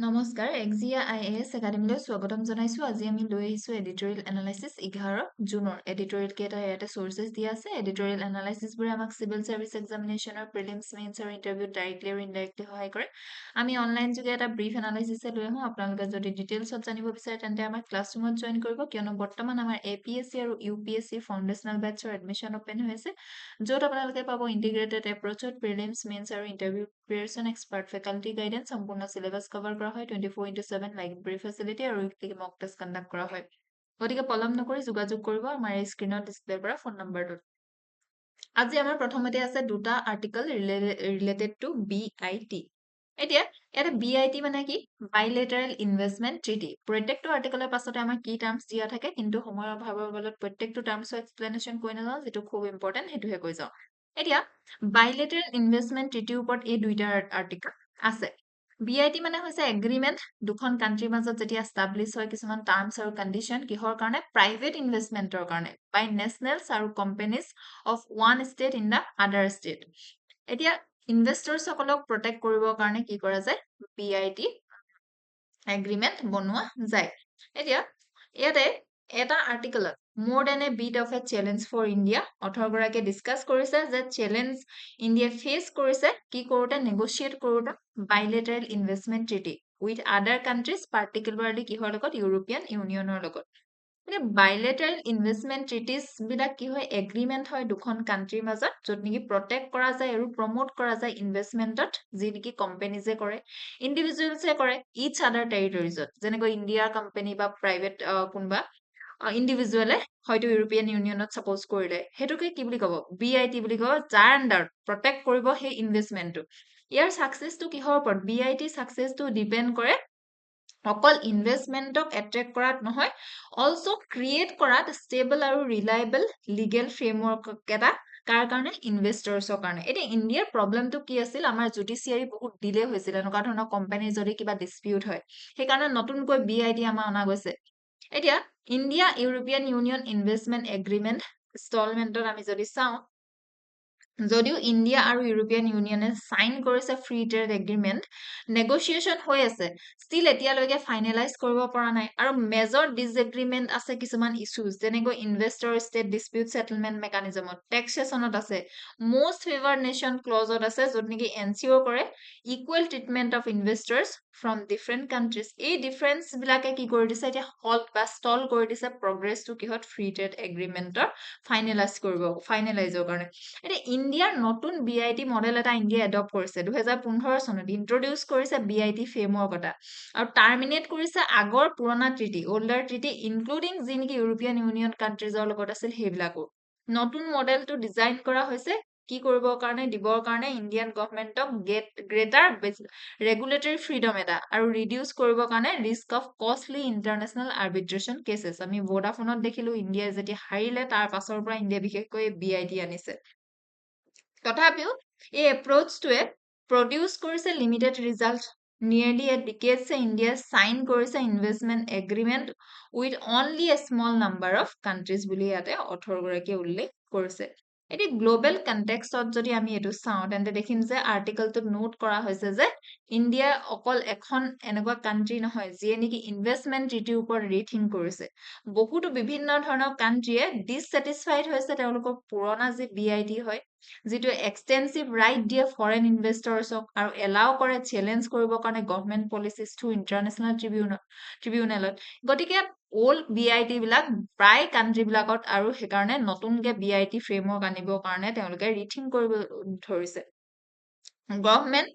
নমস্কাৰ AXIA IAS একাডেমীলৈ স্বাগতম জনাইছো আজি আমি লৈ আহিছো এডিটৰিয়েল এনালাইসিস 11 জুনৰ এডিটৰিয়েল কেটা ইয়াতে সোৰ্সেস দিয়া আছে এডিটৰিয়েল এনালাইসিস বোৰে আমাক সিভিল সাৰ্ভিস এক্সামিনেশনৰ প্ৰিলিমছ মেইনছ আৰু ইন্টাৰভিউ ডাইৰেক্টলি আৰু ইনডাইৰেক্টলি সহায় কৰে আমি অনলাইন যোগে এটা ব্ৰিফ এনালাইসিস লৈ আহো আপোনালোকে যদি ডিটেইলছত জানিব বিচাৰে তেন্তে আমাৰ ক্লাছৰুমত জয়েন কৰিব কিয়নো বৰ্তমান আমাৰ APSC আৰু UPSC ফাউন্ডেশনাল বেটছৰ এডমিশন ওপেন হৈ আছে য'ত আপোনালোকে পাব ইন্টিগ্ৰেটেড এপ্ৰোচত প্ৰিলিমছ মেইনছ আৰু interview preparation expert faculty guidance সম্পূৰ্ণ সিলেবাস কভাৰ কৰা হয় 24/7 লাইভ ব্ৰিফ ফেচিলিটি আৰু উইকলি মক টেষ্ট কণ্ডাক্ট কৰা হয় গতিকে পলম নকৰি যোগাযোগ কৰিব আমাৰ এই স্ক্ৰিনত ডিসপ্লে কৰা ফোন নম্বৰটোত আজি আমাৰ প্ৰথমতে আছে দুটা আৰ্টিকল ৰিলেটেড টু BIT এতিয়া এটা BIT মানে কি বাইলেটাৰেল ইনভেষ্টমেন্ট ট্ৰিটি প্ৰত্যেকটো আৰ্টিকলৰ পাছতে আমাৰ কি টাৰ্মছ দিয়া থাকে কিন্তু সময়ৰ অভাৱৰ বলত প্ৰত্যেকটো টাৰ্মছৰ এক্সপ্লেনেশ্যন কৈ নাযাওঁ যেটো খুব ইম্পৰ্টেন্ট হেতুহে কৈ যাওঁ এতিয়া বাইলেটাৰেল ইনভেষ্টমেন্ট ট্ৰিটিৰ ওপৰত এই দুইটা আৰ্টিকল আছে BIT মানে হৈছে এগ্ৰিমেন্ট দুখন কান্ট্ৰিৰ মাজত যেতিয়া এস্টাবলিশ হয় কিছুমান টাৰ্মছ আৰু কন্ডিশন কিহৰ কাৰণে প্ৰাইভেট ইনভেষ্টমেন্টৰ কাৰণে বাই নেশনেলছ আৰু companies of one state in the আদাৰ ষ্টেট এতিয়া ইনভেষ্টৰ্ছ সকলক প্ৰটেক্ট কৰিবৰ কাৰণে কি কৰা যায় BIT এগ্ৰিমেন্ট বনোৱা যায় এতিয়া ইয়াতে এটা আৰ্টিকলত more than a bit of a challenge for India author গৰাকীয়ে ডিসকাস কৰিছে যে চ্যালেঞ্জ ইন্ডিয়া ফেস কৰিছে কি কৰোতে নেগোশিয়েট কৰোতে bilateral investment treaty with other countries particularly কিহৰ লগত ইউৰোপিয়ান ইউনিয়নৰ লগত মানে bilateral investment treaties বিলাক কি হয় এগ্ৰিমেন্ট হয় দুখন কান্ট্ৰিৰ মাজত য'ত নেকি প্ৰটেক্ট কৰা যায় আৰু প্ৰমোট কৰা যায় ইনভেষ্টমেন্টত যি নেকি কোম্পানীজে কৰে ইন্ডিভিজুৱেলছে কৰে ইচ আদাৰ টেৰিটৰিজত যেনেকৈ ইণ্ডিয়াৰ কোম্পানী বা প্ৰাইভেট কোনবা ইন্ডিভিজুৱেলে হয়তো ইউৰোপিয়ান ইউনিয়নত সাপোজ কৰিলে হেতুকে কি বুলি কব BIT বুলি কব যাৰ আন্ডাৰ প্ৰটেক্ট কৰিব সেই ইনভেষ্টমেন্টটো ইয়াৰ সাকসেসটো কিহৰ ওপৰত BIT সাকসেসটো ডিপেন্ড কৰে অকল ইনভেষ্টমেন্টক এট্ৰেক্ট কৰাত নহয় অলসো ক্ৰিয়েট কৰাত ষ্টেবল আৰু ৰিলায়েবল লিগেল ফ্ৰেমৱৰ্ক এটা কাৰ কাৰণে ইনভেষ্টৰ্ছৰ কাৰণে এটা ইণ্ডিয়াৰ প্ৰবলেমটো কি আছিল আমাৰ জুডিচিয়াৰী বহুত ডিলে হৈছিল এনেকুৱা ধৰণৰ কোম্পানী যদি কিবা ডিসপিউট হয় সেই কাৰণে নতুনকৈ BIT আমাৰ অনা গৈছে এতিয়া India European Union investment agreement ইনষ্টলমেন্টত আমি যদি চাওঁ যদিও ইণ্ডিয়া আৰু ইউৰোপিয়ান ইউনিয়নে সাইন কৰিছে ফ্ৰী ট্ৰেড এগ্ৰিমেন্ট নেগোশিয়েশন হৈ আছে ষ্টিল এতিয়ালৈকে ফাইনেলাইজ কৰিব পৰা নাই আৰু মেজৰ ডিসএগ্ৰিমেন্ট আছে কিছুমান ইস্যুজ যেনেকৈ ইনভেষ্টৰ ষ্টেট ডিসপিউট সেটেলমেন্ট মেকানিজমত টেক্সেশনত আছে মোস্ট ফেভাৰ্ড নেশন ক্লজত আছে য'ত নেকি এনচিওৰ কৰে equal treatment of investors from different countries এই ডিফাৰেন্স বিলাকে কি কৰি দিছে এতিয়া হল্ট বা ষ্টল কৰি দিছে প্ৰগ্ৰেছটো কিহত ফ্ৰী ট্ৰেড এগ্ৰিমেন্টৰ ফাইনেলাইজৰ কাৰণে এটা ইণ্ডিয়াৰ নতুন BIT মডেল এটা ইণ্ডিয়া এডপ্ট কৰিছে 2015 চনত ইন্ট্ৰোডিউস কৰিছে BIT ফ্ৰেমৱৰ্ক এটা আৰু টাৰ্মিনেট কৰিছে আগৰ পুৰণা ট্ৰিটি ওল্ডাৰ ট্ৰিটি ইনক্লুডিং যি নেকি ইউৰোপিয়ান ইউনিয়ন কান্ট্ৰিজৰ লগত আছিল সেইবিলাকো নতুন মডেলটো ডিজাইন কৰা হৈছে কি কৰিবৰ কাৰণে দিবৰ কাৰণে ইণ্ডিয়ান গভৰ্ণমেণ্টক গ্ৰেটাৰ ৰেগুলেটৰী ফ্ৰীডম এটা আৰু ৰিডিউস কৰিবৰ কাৰণে ৰিস্ক অফ কষ্টলি ইন্টাৰনেশ্যনেল আৰ্বিট্ৰেশন কেसेस আমি ভোডাফোনত দেখিলো ইণ্ডিয়া যেতিয়া হাৰিলে তাৰ পাছৰ পৰা ইণ্ডিয়া বিশেষকৈ BIT আনিছে তথাপিও এই এপ্ৰোচটোৱে প্ৰডিউস কৰিছে লিমিটেড ৰিজাল্ট নিয়াৰলি এ ডিকেডছ ইণ্ডিয়া সাইন কৰিছে investment agreement with only a small number of countries বুলি ইয়াতে অথৰ গৰাকীয়ে উল্লেখ কৰিছে এটি গ্লোবেল কনটেক্সটত যদি আমি এটো চাওঁ তেন্তে দেখিম যে আৰ্টিকলটোত নোট কৰা হৈছে যে ইণ্ডিয়া অকল এখন এনেকুৱা কান্ট্ৰি নহয় যিয়ে নেকি ইনভেষ্টমেন্ট ট্ৰিটিৰ ওপৰত ৰিথিং কৰিছে বহুতো বিভিন্ন ধৰণৰ কান্ট্ৰিয়ে ডিসস্যাটিসফাইড হৈছে তেওঁলোকৰ পুৰণা যে BIT হয় যেটো এক্সটেন্সিভ ৰাইট দিয়ে ফৰেন ইনভেষ্টৰ্ছক আৰু এলাও কৰে চ্যালেঞ্জ কৰিবৰ কাৰণে গভৰ্ণমেন্ট পলিচিজ থ্ৰু ইন্টাৰনেশ্যনেল ট্ৰিবিউনেলত গতিকে ওল্ড BIT বিলাক প্ৰায় কান্ট্ৰি বিলাকত আৰু হেকাৰণে নতুনকে BIT ফ্ৰেমৱৰ্ক আনিবৰ কাৰণে তেওঁলোকে ৰিথিং কৰিব ধৰিছে গভৰ্ণমেন্ট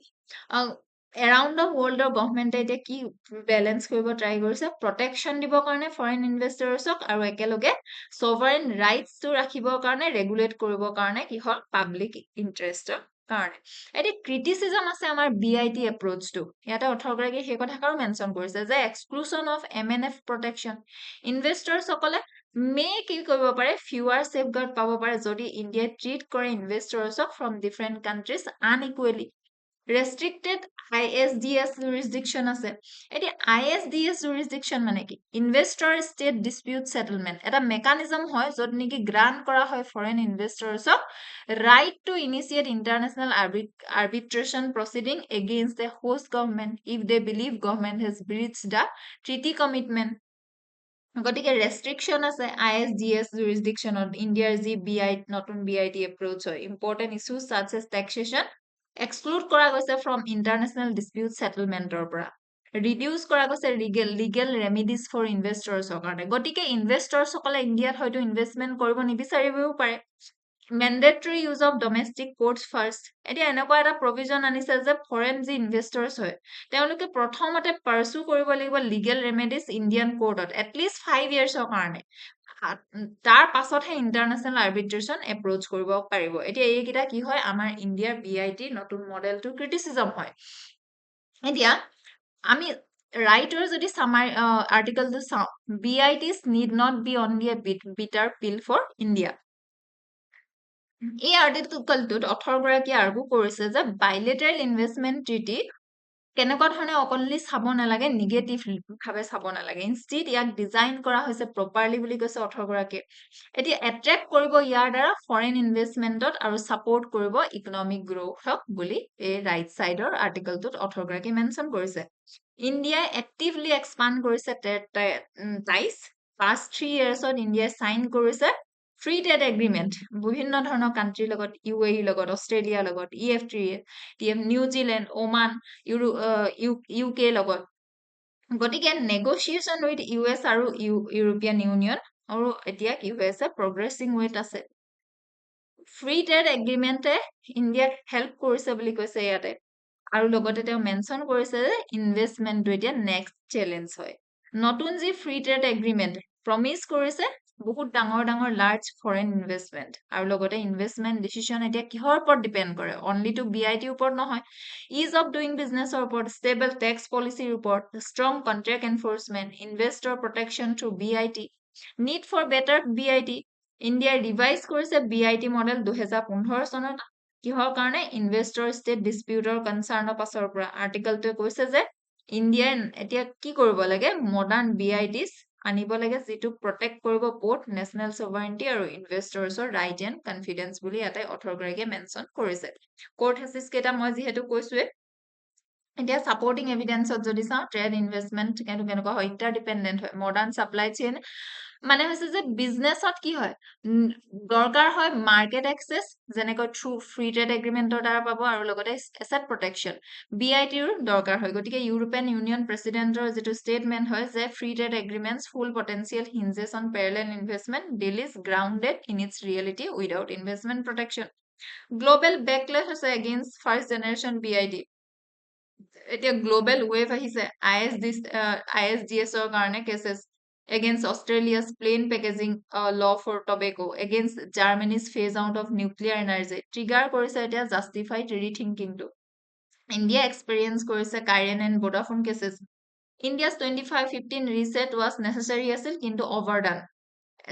around the world গভৰ্ণমেন্টে এতিয়া কি বেলেন্স কৰিব ট্ৰাই কৰিছে প্ৰটেকচন দিবৰ কাৰণে ফৰেন ইনভেষ্টৰ্ছক আৰু একেলগে সভাৰেন ৰাইটছটো ৰাখিবৰ কাৰণে ৰেগুলেট কৰিবৰ কাৰণে কি হল পাব্লিক ইন্টাৰেষ্টৰ কাৰণে এটি ক্ৰিটিসিজম আছে আমাৰ BIT এপ্ৰোচটো ইয়াতে অথৰগৰাকী সেই কথাকাৰো মেনশন কৰিছে যে exclusion of MNF protection investors সকলে মে কি কৰিব পাৰে ফিউৱাৰ সেফগাৰ্ড পাব পাৰে যদি ইণ্ডিয়া ট্ৰিট কৰে ইনভেষ্টৰ্ছক from different countries unequally restricted ISDS jurisdiction আছে। এতিয়া ISDS jurisdiction মানে কি? ইনভেষ্টৰ ষ্টেট ডিস্পিউট সেটেলমেন্ট এটা মেকানিজম হয় য'ত নেকি গ্ৰান্ট কৰা হয় ফৰেন ইনভেষ্টৰছক right to initiate international arbitration proceeding against the host government if they believe government has breached the treaty commitment। গতিকে ৰেষ্ট্ৰিকশ্যন আছে ISDS jurisdictionত ইণ্ডিয়াৰ যি নতুন BIT এপ্ৰ'চ হয় important issues such as taxation exclude কৰা গৈছে ফ্ৰম ইণ্টাৰনেশ্যনেল ডিস্পিউট সেটেলমেন্টৰ পৰা reduce কৰা গৈছে লিগেল ৰেমিডিজ ফৰ ইনভেষ্টৰ্ছৰ কাৰণে গতিকে ইনভেষ্টৰ্ছসকলে ইণ্ডিয়াত হয়তো ইনভেষ্টমেণ্ট কৰিব নিবিচাৰিবও পাৰে mandatory use of domestic courts first এতিয়া এনেকুৱা এটা প্ৰভিজন আনিছে যে ফৰেন যি ইনভেষ্টৰ্ছ হয় তেওঁলোকে প্ৰথমতে পাৰ্চু কৰিব লাগিব লিগেল ৰেমেডিজ ইণ্ডিয়ান কোৰ্টত এটলিষ্ট 5 ইয়াৰ্ছৰ কাৰণে তাৰ পাছতহে ইণ্টাৰনেশ্যনেল আৰ্বিট্ৰেশ্যন এপ্ৰ'চ কৰিব পাৰিব এতিয়া এইকেইটা কি হয় আমাৰ ইণ্ডিয়াৰ BIT নতুন মডেলটো ক্ৰিটিচিজম হয় এতিয়া আমি ৰাইটৰ যদি সামাৰ আৰ্টিকলটো চাওঁ BITs need not be only a bitter pill for India এই আৰ্টিকলটোত অথৰগৰাকীয়ে আৰ্গু কৰিছে যে বাইলেটাৰেল ইনভেষ্টমেণ্ট ট্ৰিটি কেনেকুৱা ধৰণে অকনলি চাব নালাগে নিগেটিভ ভাৱে চাব নালাগে ইনষ্টিড ইয়াক ডিজাইন কৰা হৈছে প্ৰপাৰলি বুলি কৈছে অথৰগৰাকীয়ে এতিয়া এট্ৰেক্ট কৰিব ইয়াৰ দ্বাৰা ফৰেন ইনভেষ্টমেণ্টত আৰু ছাপোৰ্ট কৰিব ইকনমিক গ্ৰোথক বুলি এই ৰাইট চাইডৰ আৰ্টিকলটোত অথৰগৰাকীয়ে মেনশ্যন কৰিছে ইণ্ডিয়াই এক্টিভলি এক্সপাণ্ড কৰিছে টাইজ পাষ্ট 3 ইয়াৰ্ছত ইণ্ডিয়াই চাইন কৰিছে ফ্ৰী ট্ৰেড এগ্ৰিমেণ্ট বিভিন্ন ধৰণৰ কাণ্ট্ৰিৰ লগত UAE লগত অষ্ট্ৰেলিয়াৰ লগত EF নিউজিলেণ্ড ওমান UK লগত গতিকে নেগোচিয়েশ্যন উইথ US আৰু ইউৰোপিয়ান ইউনিয়ন আৰু এতিয়া কি হৈ আছে প্ৰগ্ৰেছিং ৱেট আছে ফ্ৰী ট্ৰেড এগ্ৰিমেণ্টে ইণ্ডিয়াক হেল্প কৰিছে বুলি কৈছে ইয়াতে আৰু লগতে তেওঁ মেনশ্যন কৰিছে যে ইনভেষ্টমেণ্টটো এতিয়া নেক্সট চেলেঞ্জ হয় নতুন যি ফ্ৰী ট্ৰেড এগ্ৰিমেণ্ট প্ৰমিছ কৰিছে বহুত ডাঙৰ লাৰ্জ ফৰেন ইনভেষ্টমেণ্ট আৰু লগতে ইনভেষ্টমেণ্ট ডিচিশ্যন এতিয়া কিহৰ ওপৰত ডিপেণ্ড কৰে অনলি টু BIT ওপৰত নহয় ইজ অফ ডুইং বিজনেছৰ ওপৰত ষ্টেবল টেক্স পলিচিৰ ওপৰত strong contract enforcement investor protection through BIT need for better BIT ইণ্ডিয়াই ৰিভাইজ কৰিছে BIT মডেল 2015 চনত কিহৰ কাৰণে ইনভেষ্টৰ ষ্টেট ডিস্পিউটৰ কনচাৰ্ণৰ পাছৰ পৰা আৰ্টিকলটোৱে কৈছে যে ইণ্ডিয়াই এতিয়া কি কৰিব লাগে মডাৰ্ণ BITs আনিব লাগে যিটো প্ৰটেক্ট কৰিব বোথ নেশ্যনেল সভাৰেণ্টি আৰু ইনভেষ্টৰ্ছৰ ৰাইট এণ্ড কনফিডেন্স বুলি ইয়াতে অথৰগৰাকীয়ে মেনশ্যন কৰিছে কোৰ্ট হেচিছ কেইটা মই যিহেতু কৈছোৱে এতিয়া ছাপৰ্টিং এভিডেন্সত যদি চাওঁ ট্ৰেড ইনভেষ্টমেণ্ট কেনেকুৱা হয় ইণ্টাৰডিপেণ্ডেণ্ট হয় মডাৰ্ণ ছাপ্লাই চেইন মানে হৈছে যে বিজনেছত কি হয় দৰকাৰ হয় মাৰ্কেট এক্সেছ যেনেকৈ থ্ৰু ফ্ৰী ট্ৰেড এগ্ৰিমেণ্টৰ দ্বাৰা পাব আৰু লগতে এছেট প্ৰটেকশ্যন BITৰ দৰকাৰ হয় গতিকে ইউৰোপিয়ান ইউনিয়ন প্ৰেচিডেণ্টৰ যিটো ষ্টেটমেণ্ট হয় যে free trade agreements full potential hinges on parallel investment deal is grounded in its reality without investment protection global backlash হৈছে এগেইনষ্ট ফাৰ্ষ্ট জেনেৰেশ্যন BIT এতিয়া গ্ল'বেল ৱেভ আহিছে ISDSৰ কাৰণে cases against Australia's plain packaging law for tobacco, against Germany's phase out of nuclear energy, trigger কৰিছে এতিয়া justified rethinking টো India experience কৰিছে Karen and Vodafone cases India's 2515 reset was necessary আছিল কিন্তু overdone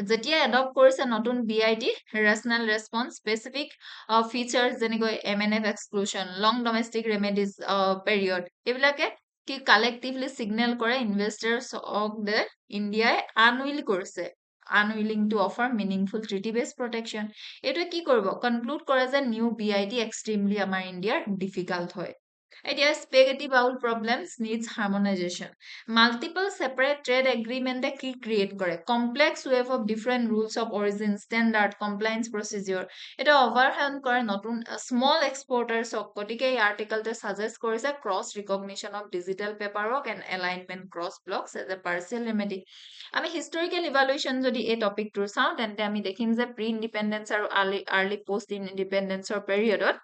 যেতিয়া এডপ্ট কৰিছে নতুন BIT rational response specific features যেনেকৈ MNF exclusion long domestic remedies period এইবিলাকে কি কালেক্টিভলি সিগনেল কৰে ইনভেষ্টৰ্ছক যে ইণ্ডিয়াই unwilling to offer meaningful treaty বেছ প্ৰটেকশ্যন এইটোৱে কি কৰিব কনক্লুড কৰে যে নিউ BIT এক্সট্ৰিমলি আমাৰ ইণ্ডিয়াৰ ডিফিকাল্ট হয় এতিয়া spaghetti bowl problems needs harmonisation multiple separate trade এগ্ৰিমেণ্টে কি ক্ৰিয়েট কৰে complex web of different rules of origin standard compliance procedure এটা অভাৰহেল্ম কৰে নতুন স্মল এক্সপৰ্টাৰ্ছক গতিকে এই আৰ্টিকলটোৱে ছাজেষ্ট কৰিছে cross recognition of digital paper work and alignment cross blocs as a partial remedy আমি হিষ্টৰিকেল ইভালুৱেশ্যন যদি এই টপিকটোৰ চাওঁ তেন্তে আমি দেখিম যে প্ৰি ইণ্ডিপেণ্ডেঞ্চ আৰু আৰ্লি পোষ্ট ইণ্ডিপেণ্ডেঞ্চৰ পেৰিয়ডত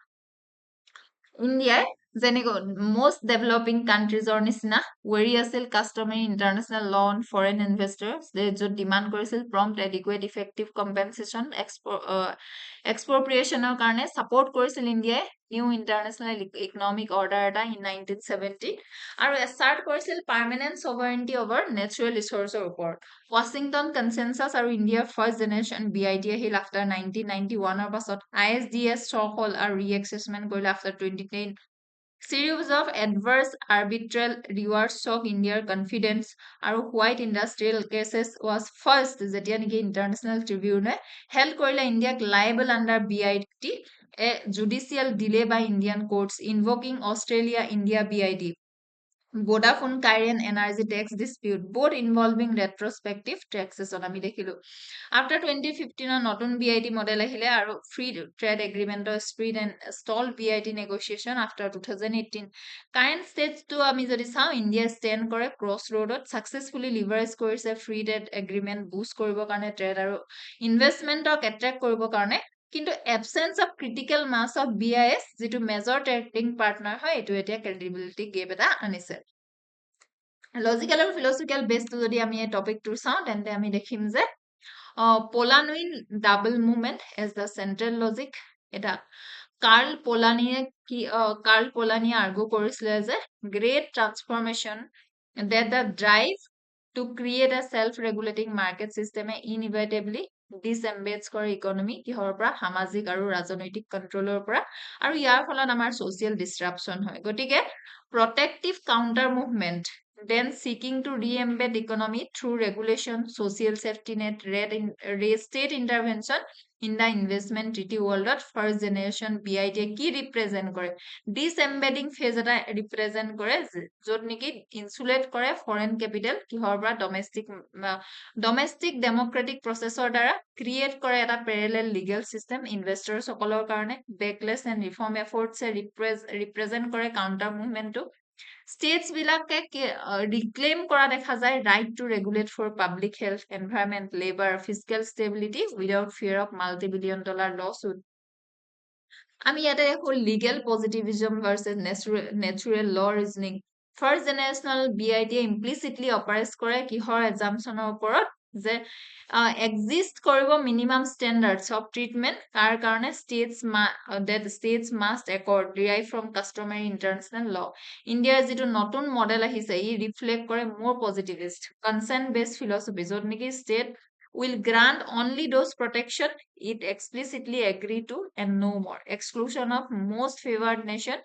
ইণ্ডিয়াই যেনেকৈ most developing countries নিচিনা ৱেৰি আছিল customary international law on foreign investors য'ত ডিমাণ্ড কৰিছিল প্ৰম্পট এডিকুৱেট ইফেক্টিভ কম্পেনচেশ্যন এক্সপ্ৰপ্ৰিয়েশ্যনৰ কাৰণে ছাপোৰ্ট কৰিছিল ইণ্ডিয়াই নিউ ইণ্টাৰনেশ্যনেল ইকনমিক অৰ্ডাৰ এটা ইন 1970 আৰু এছাৰ্ট কৰিছিল পাৰ্মানেণ্ট ছভাৰেণ্টি অভাৰ নেচাৰেল ৰিচোৰ্চৰ ওপৰত ৱাশ্বিংটন কনচেনচাছ আৰু ইণ্ডিয়াৰ ফাৰ্ষ্ট জেনেৰেশ্যন BIT আহিল আফটাৰ 1991ৰ পাছত ISDS শ্বক হ'ল আৰু ৰিএক্সেছমেণ্ট কৰিলে after 2010 Series of adverse arbitral rewards shock India's confidence আৰু white industrial cases was first যেতিয়া নেকি ইণ্টাৰনেশ্যনেল ট্ৰিবিউনে হেল্ড কৰিলে ইণ্ডিয়াক liable under BIT a judicial delay by Indian courts invoking Australia India BIT Vodafone Korean energy tax dispute both involving retrospective taxation আমি দেখিলো after 2015 নতুন BIT model আহিলে আৰু free trade agreement speed and stall BIT negotiation after 2018 current stage to আমি যদি চাও India stand কৰে cross ৰোডত successfully leverage কৰিছে free trade agreement boost কৰিবৰ কাৰণে trade আৰু investmentক attract কৰিবৰ কাৰণে কিন্তু absence of critical mass of BIS যেটো major trading partner হয় এটো এতিয়া credibility gap এটা আনিছে লজিক্যাল আৰু ফিলসফিক্যাল বেসটো যদি আমি এই টপিকটো চাও তেন্তে আমি দেখিম যে পোলানুইন double movement as the central logic এটা কার্ল পোলানিয়ে আর্গু কৰিছিলে যে great transformation that the drive to create a self-regulating market system inevitably disembeds কৰে ইকনমি কিহৰ পৰা সামাজিক আৰু ৰাজনৈতিক কন্ট্ৰলৰ পৰা আৰু ইয়াৰ ফলত আমাৰ social disruption হয় গতিকে protective counter movement then seeking to re-embed economy through regulation social safety net state intervention in the investment treaty world first generation BIT কি represent কৰে disembedding phase এটা represent কৰে যত নেকি insulate কৰে foreign capital কিহৰ পৰা domestic democratic processor দ্বাৰা create কৰে এটা parallel legal system investors সকলৰ কাৰণে backlash and reform efforts represent কৰে counter movement to states বিলাকে reclaim কৰা দেখা যায় right to regulate for public health environment labor fiscal stability without fear of multi-billion-dollar lawsuit আমি ইয়াতে দেখো legal positivism versus natural law reasoning first generational BIT implicitly operates কৰে কিহৰ assumptionৰ ওপৰত যে exist কৰিব minimum standards of treatment কাৰ কাৰণে states must accord derived from customary international law Indiaৰ যেটো নতুন মডেল আহিছে ই ৰিফ্লেক্ট কৰে more positivist consent based philosophy যত নেকি state will grant only those protection it explicitly agree to and no more exclusion of most favored nation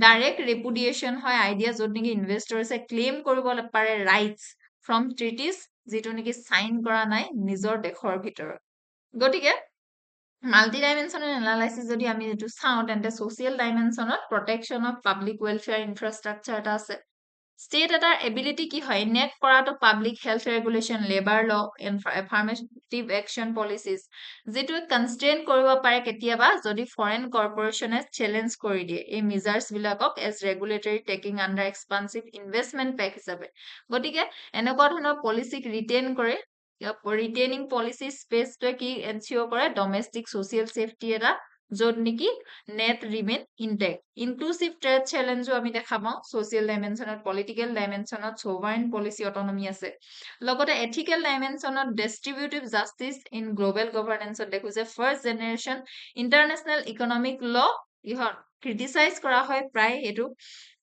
direct repudiation হয় idea যত নেকি investors claim কৰিব পাৰে rights from treaties যেটো নেকি sign কৰা নাই নিজৰ দেশৰ ভিতৰত গতিকে multi-dimensional analysis যদি আমি যেটো চাও তেন্তে social dimensionত protection of public welfare infrastructure এটা আছে state এটাৰ ability কি হয় enact কৰাটো public health regulation labor law affirmative action policies যেটো constrain কৰিব পাৰে কেতিয়াবা যদি foreign corporation challenge কৰি দিয়ে এই measures বিলাকক as regulatory taking under expansive investment pack হিচাপে গতিকে এনেকুৱা ধৰণৰ policy retain কৰে retaining policy space to কি ensure কৰে domestic social safety এটা যত নেকি net remain intact inclusive trade challenge আমি দেখা পাও social dimensionত political dimensionত sovereign policy autonomy আছে লগতে ethical dimensionত distributive justice in global governance দেখো যে first generation international economic law ইহত criticize কৰা হয় প্ৰায় এটো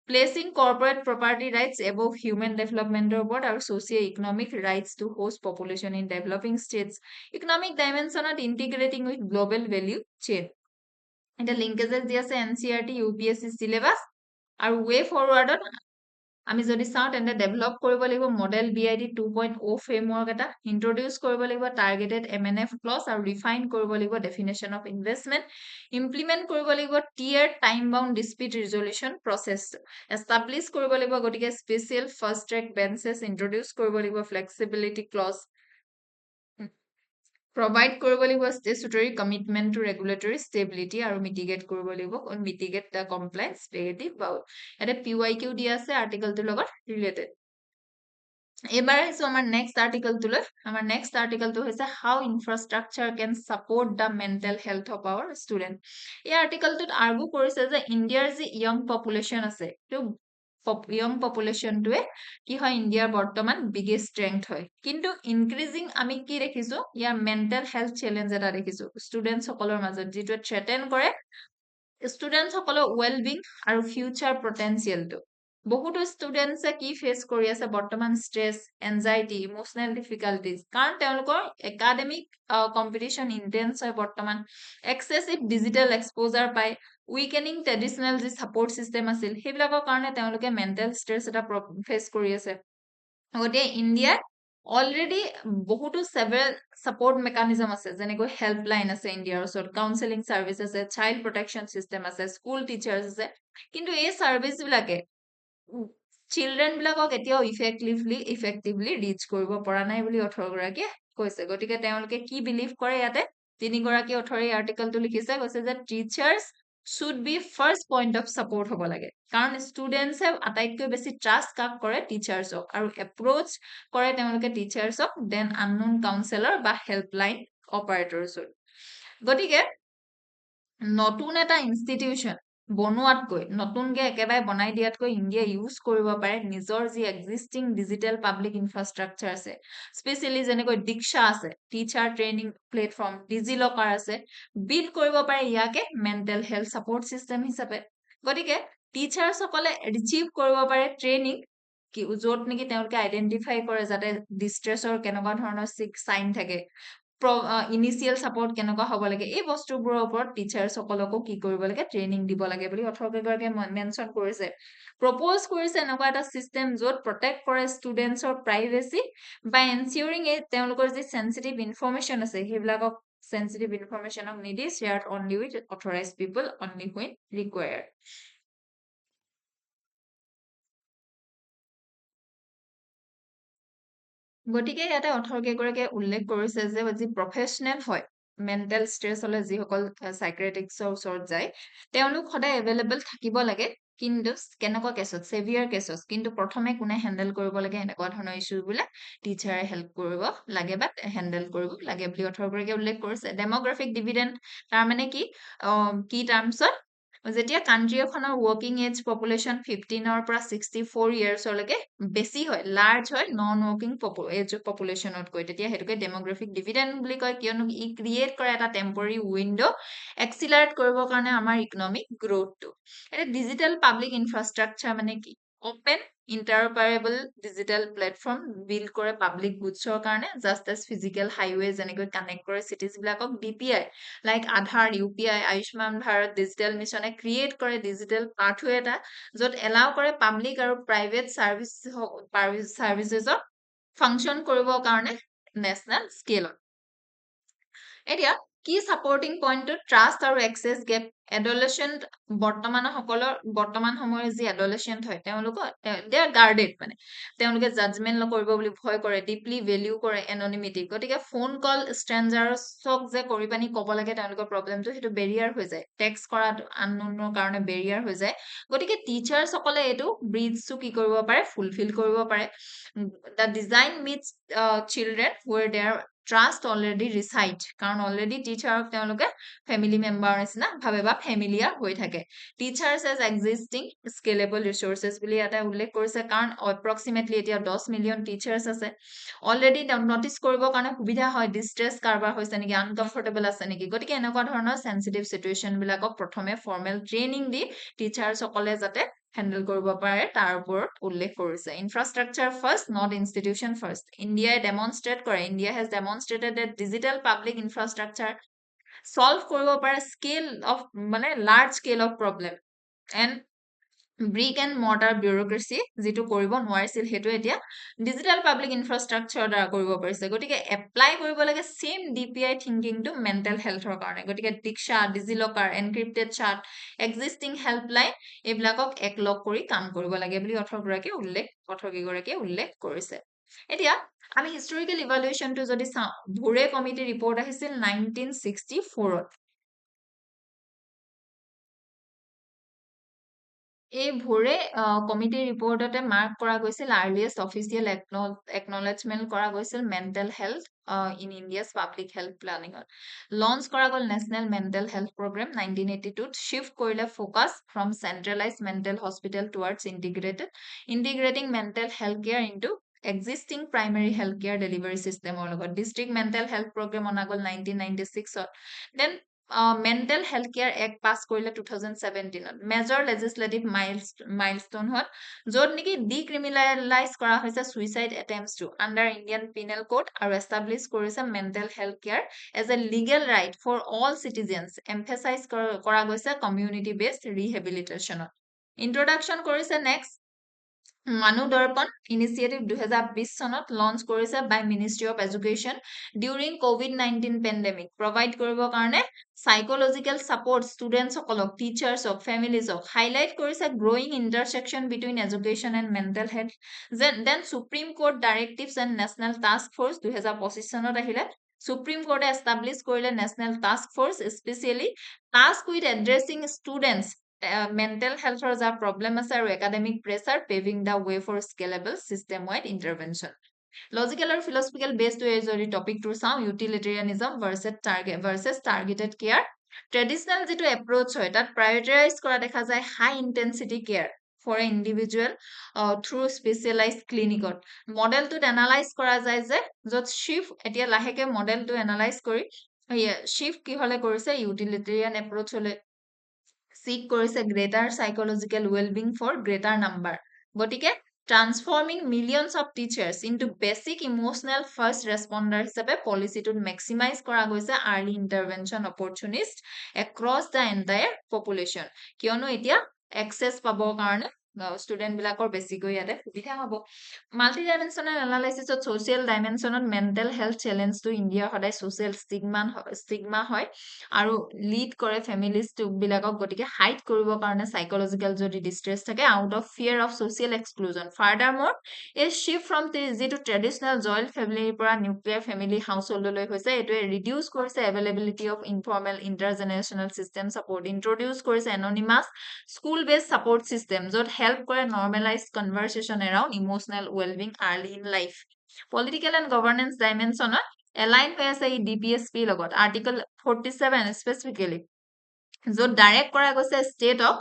placing corporate property rights above human development board or socio-economic rights to host population in developing states economic dimension integrating with global value chain এটা linkages দি আছে NCERT UPSC syllabus আৰু way forward আমি যদি চাও তেন্তে ডেভেলপ কৰিব লাগিব model BIT 2.0 framework এটা ইন্ট্ৰোডিউস কৰিব লাগিব টাৰ্গেটেড MNF ক্লজ আৰু ৰিফাইন কৰিব লাগিব ডেফিনেশন অফ ইনভেষ্টমেন্ট ইমপ্লিমেন্ট কৰিব লাগিব tier time bound dispute resolution process establish কৰিব লাগিব গটিকে special first track benches introduce কৰিব লাগিব ফ্লেক্সিবিলিটি ক্লজ provide কৰিব লাগিব statutory commitment to regulatory stability আৰু mitigate কৰিব লাগিব mitigate the compliance negative বা এটা PYQ দি আছে আৰ্টিকেলটোৰ লগত ৰিলেটেড এবাৰ আহিছো আমাৰ নেক্সট আৰ্টিকেলটোলৈ আমাৰ নেক্সট আৰ্টিকেলটো হৈছে how infrastructure can support the mental health of our student এই আৰ্টিকেলটোত আৰ্গু কৰিছে যে ইণ্ডিয়াৰ যি ইয়ং পপুলেশন আছে তো young population to কি হয় ইন্ডিয়াৰ বৰ্তমান বিগেষ্ট স্ট্ৰেংথ হয় কিন্তু ইনক্ৰিজিং আমি কি দেখিছো ইয়াৰ মেন্টাল হেলথ চ্যালেঞ্জ এটা দেখিছো ষ্টুডেন্টস সকলৰ মাজত যেটো থ্ৰেটেন কৰে ষ্টুডেন্টস সকলৰ ওয়েল বিং আৰু ফিউচাৰ পটেনশিয়াল টো বহুতো ষ্টুডেণ্টছে কি ফেচ কৰি আছে বৰ্তমান ষ্ট্ৰেছ এনজাইটি ইম'চনেল ডিফিকাল্টিজ কাৰণ তেওঁলোকৰ একাডেমিক কম্পিটিশ্যন ইণ্টেন্স হয় বৰ্তমান এক্সেছিভ ডিজিটেল এক্সপ'জাৰ পায় উইকেনিং ট্ৰেডিশ্যনেল যি ছাপৰ্ট ছিষ্টেম আছিল সেইবিলাকৰ কাৰণে তেওঁলোকে মেণ্টেল ষ্ট্ৰেছ এটা ফেচ কৰি আছে গতিকে ইণ্ডিয়াত অলৰেডি বহুতো ছেভাৰেল ছাপৰ্ট মেকানিজম আছে যেনেকৈ হেল্পলাইন আছে ইণ্ডিয়াৰ ওচৰত কাউন্সেলিং ছাৰ্ভিচ আছে চাইল্ড প্ৰটেকশ্যন ছিষ্টেম আছে স্কুল টিচাৰ্ছ আছে কিন্তু এই ছাৰ্ভিচবিলাকে চিলড্ৰেন বিলাকক এতিয়াও ইফেক্টিভলি ৰিচ কৰিব পৰা নাই বুলি অথৰগৰাকীয়ে কৈছে গতিকে তেওঁলোকে কি বিলিভ কৰে ইয়াতে তিনিগৰাকী অথৰে এই আৰ্টিকেলটো লিখিছে কৈছে যে teachers should be first point of support হ'ব লাগে কাৰণ ষ্টুডেণ্টছে আটাইতকৈ বেছি ট্ৰাষ্ট কাক কৰে টিচাৰ্ছক আৰু এপ্ৰ'চ কৰে তেওঁলোকে টিচাৰ্ছক দেন আননোন কাউন্সেলৰ বা হেল্পলাইন অপাৰেটৰ্ছক গতিকে নতুন এটা ইনষ্টিটিউচন বনোৱাতকৈ নতুনকে একেবাৰে বনাই দিয়াতকৈ ইণ্ডিয়া ইউজ কৰিব পাৰে নিজৰ যি এক্সিষ্টিং ডিজিটেল পাব্লিক ইনফ্ৰাষ্ট্ৰাকচাৰ আছে স্পেচিয়েলি যেনেকৈ দীক্ষা আছে টিচাৰ ট্ৰেইনিং প্লেটফৰ্ম ডিজিলকাৰ আছে বিল্ড কৰিব পাৰে ইয়াকে মেণ্টেল হেল্থ ছাপৰ্ট ছিষ্টেম হিচাপে গতিকে টিচাৰ্ছসকলে ৰিচিভ কৰিব পাৰে ট্ৰেইনিং য'ত নেকি তেওঁলোকে আইডেণ্টিফাই কৰে যাতে ডিষ্ট্ৰেছৰ কেনেকুৱা ধৰণৰ চাইন থাকে ইনিচিয়েল ছাপৰ্ট কেনেকুৱা হ'ব লাগে এই বস্তুবোৰৰ ওপৰত টিচাৰ্ছসকলকো কি কৰিব লাগে ট্ৰেইনিং দিব লাগে বুলি অথৰকেইগৰাকীয়ে মেনশ্যন কৰিছে প্ৰপ'জ কৰিছে এনেকুৱা এটা ছিষ্টেম য'ত প্ৰটেক্ট কৰে ষ্টুডেণ্টছৰ প্ৰাইভেচি বা এনচিয়ৰিং এই তেওঁলোকৰ যি চেঞ্চিটিভ ইনফৰমেশ্যন আছে সেইবিলাকক চেঞ্চিটিভ ইনফৰমেশ্যনক নিদি shared only with authorise people only when required গতিকে ইয়াতে অথৰকেইগৰাকীয়ে উল্লেখ কৰিছে যে যি প্ৰফেচনেল হয় মেণ্টেল ষ্ট্ৰেছ হলে যিসকল চাইক্ৰেটিক্সৰ ওচৰত যায় তেওঁলোক সদায় এভেইলেবল থাকিব লাগে কিন্তু কেনেকুৱা কেছত ছেভিয়াৰ কেছত কিন্তু প্ৰথমে কোনে হেণ্ডেল কৰিব লাগে এনেকুৱা ধৰণৰ ইছ্যুবিলাক টিচাৰে হেল্প কৰিব লাগে বা হেণ্ডেল কৰিব লাগে বুলি অথৰগৰাকীয়ে উল্লেখ কৰিছে ডেম'গ্ৰাফিক ডিভিডেণ্ট তাৰমানে কি টাৰ্মছত যেতিয়া কাণ্ট্ৰি এখনৰ ৱৰ্কিং এজ পপুলেশ্যন 15ৰ পৰা 64 ইয়াৰ্ছলৈকে বেছি হয় লাৰ্জ হয় নন ৱৰ্কিং এজ পপুলেশ্যনতকৈ তেতিয়া সেইটোকে ডেম'গ্ৰাফিক ডিভিডেণ্ট বুলি কয় কিয়নো ই ক্ৰিয়েট কৰে এটা টেম্পৰী উইণ্ড' এক্সিলাৰেট কৰিবৰ কাৰণে আমাৰ ইকনমিক গ্ৰথটো এতিয়া ডিজিটেল পাব্লিক ইনফ্ৰাষ্ট্ৰাকচাৰ মানে কি open interoperable digital platform build কৰে পাব্লিক গুডছৰ কাৰণে জাষ্ট এজ ফিজিকেল হাইৱে যেনেকৈ কানেক্ট কৰে চিটিজবিলাকক DPI like Aadhaar UPI Ayushman Bharat digital মিছনে ক্ৰিয়েট কৰে ডিজিটেল পাথৱে এটা য'ত এলাও কৰে পাব্লিক আৰু প্ৰাইভেট ছাৰ্ভিচেছক ফাংচন কৰিবৰ কাৰণে নেশ্যনেল স্কেলত এতিয়া কি ছাপৰ্টিং পইণ্টটো ট্ৰাষ্ট আৰু এক্সেছ গেপ এডলেচেণ্ট বৰ্তমান সময়ৰ যি এডলেচেণ্ট হয় তেওঁলোকৰ দে আৰ গাৰ্ডেড মানে তেওঁলোকে জাজমেণ্ট নকৰিব বুলি ভয় কৰে ডিপলি ভেলিউ কৰে এননিমিটি গতিকে ফোন কল ষ্ট্ৰেঞ্জাৰ্ছক যে কৰি পানি ক'ব লাগে তেওঁলোকৰ প্ৰব্লেমটো সেইটো বেৰিয়াৰ হৈ যায় টেক্স কৰাটো আননোনৰ কাৰণে বেৰিয়াৰ হৈ যায় গতিকে টিচাৰ্ছসকলে এইটো ব্ৰিজটো কি কৰিব পাৰে ফুলফিল কৰিব পাৰে the design meets children where their trust already resides কাৰণ অলৰেডি টিচাৰক তেওঁলোকে ফেমিলি মেম্বাৰ নিচিনা ভাবে বা ফেমিলিয়াৰ হৈ থাকে teachers as existing scalable resources বুলি এটা উল্লেখ কৰিছে কাৰণ এপ্ৰক্সিমেটলি এতিয়া 10 মিলিয়ন টিচাৰ্ছ আছে অলৰেডি নটিচ কৰিবৰ কাৰণে সুবিধা হয় ডিষ্ট্ৰেছ কাৰোবাৰ হৈছে নেকি আনকমফৰ্টেবল আছে নেকি গতিকে এনেকুৱা ধৰণৰ চেঞ্চিটিভ চিটুৱেশ্যনবিলাকক প্ৰথমে ফৰ্মেল ট্ৰেইনিং দি টিচাৰ্ছসকলে যাতে হেণ্ডেল কৰিব পাৰে তাৰ ওপৰত উল্লেখ কৰিছে infrastructure first not institution first ইণ্ডিয়াই ডেমনষ্ট্ৰেট কৰে India has demonstrated a digital public infrastructure solve কৰিব পাৰে স্কেল অফ মানে large scale of problem and brick and mortar bureaucracy যিটো কৰিব নোৱাৰিছিল সেইটো এতিয়া ডিজিটেল পাব্লিক ইনফ্ৰাষ্ট্ৰাকচাৰ দ্বাৰা কৰিব পাৰিছে গতিকে এপ্লাই কৰিব লাগে চেম DPI থিংকিংটো মেণ্টেল হেল্থৰ কাৰণে গতিকে Diksha DigiLocker encrypted chat existing helpline এইবিলাকক একলগ কৰি কাম কৰিব লাগে বুলি অথৰকেইগৰাকীয়ে উল্লেখ কৰিছে এতিয়া আমি হিষ্টৰিকেল ইভালুৱেশ্যনটো যদি চাওঁ ভুৰে কমিটি ৰিপৰ্ট আহিছিল 1964ত এই ভুৰে কমিটিৰ ৰিপৰ্টতে মাৰ্ক কৰা গৈছিল আৰ্লিয়েষ্ট অফিচিয়েল একনলেজমেণ্ট কৰা গৈছিল mental health in India's public health প্লেনিঙত লঞ্চ কৰা গ'ল নেশ্যনেল মেণ্টেল হেল্থ প্ৰগ্ৰেম 1982ত শ্বিফ্ট কৰিলে focus from centralise mental hospital towards integrating mental health care into existing primary health care delivery ছিষ্টেমৰ লগত district mental health programme অনা গ'ল 1996ত then mental health care act pass কৰিলে 2017 major legislative milestone হ'ল য'ত নেকি ডিক্ৰিমিনেলাইজ কৰা হৈছে সুইচাইড এটেম্পটছটো আণ্ডাৰ ইণ্ডিয়ান পিনেল কোড আৰু এষ্টাব্লিছ কৰিছে mental health care as a legal right for all citizens emphasise কৰা গৈছে কমিউনিটি বেছড ৰিহেবিলিটেশ্যনত ইন্ট্ৰডাকশ্যন কৰিছে নেক্সট মানুহ দৰ্পণ ইনিচিয়েটিভ 2020 চনত লঞ্চ কৰিছে by ministry of education during COVID-19 pandemic provide কৰিবৰ কাৰণে সাইকোলজিকেল ছাপৰ্ট ষ্টুডেণ্টসকলক টিচাৰ্ছক ফেমিলিজক হাইলাইট কৰিছে growing intersection between education and mental health then Supreme Court directives and national task force 2025 চনত আহিলে সুপ্ৰিম কোৰ্টে এষ্টাব্লিছ কৰিলে national task force specially task with addressing students mental হেল্থৰ যাৰ প্ৰব্লেম আছে আৰু academic pressure paving the way for scalable system wide intervention logical আৰু philosophical বেছটোৱে যদি টপিকটো চাওঁ utilitarianism versus targeted care traditional যিটো এপ্ৰ'চ হয় তাত প্ৰায়ৰিটাইজ কৰা দেখা যায় high intensity care for a individual through specialise ক্লিনিকত মডেলটোত এনালাইজ কৰা যায় যে য'ত শ্বিফ্ট এতিয়া লাহেকে মডেলটো এনালাইজ কৰি শ্বিফ্ট কি হলে কৰিছে ইউটিলিটেৰিয়ান এপ্ৰ'চ হলে সিক কৰিছে greater psychological wellbeing for greater number গতিকে transforming millions of teachers into basic emotional first responder হিচাপে পলিচিটোত মেক্সিমাইজ কৰা গৈছে early intervention opportunist across the entire population কিয়নো এতিয়া এক্সেছ পাবৰ কাৰণে ষ্টুডেণ্ট বিলাকৰ বেছিকৈ ইয়াতে সুবিধা হ'ব মাল্টি ডাইমেনশ্যনেল এনালাইচিছত ছ'চিয়েল ডাইমেনশ্যনত মেণ্টেল হেল্থ চেলেঞ্জটো ইণ্ডিয়াৰ সদায় ছ'চিয়েল ষ্টিগমা হয় আৰু লিড কৰে ফেমিলিজ বিলাকক গতিকে হাইড কৰিবৰ কাৰণে সাইকোলজিকেল যদি ডিষ্ট্ৰেছ থাকে out of ফিয়াৰ of social exclusion further মোৰ এই শ্বিফ্ট ফ্ৰম যিটো ট্ৰেডিচনেল জইণ্ট ফেমিলিৰ পৰা নিউক্লিয়াৰ ফেমিলি হাউচ হোল্ডলৈ হৈছে এইটোৱে ৰিডিউচ কৰিছে availability of informal intergenerational system support introduce কৰিছে anonymous school based support system য'ত হেল্প কৰে normalise conversation around emotional wellbeing early in life political and governance ডাইমেনশ্যনত এলাইন হৈ আছে ই DPSP লগত আৰ্টিকল 47 স্পেচিফিকেলি য'ত ডাইৰেক্ট কৰা গৈছে ষ্টেটক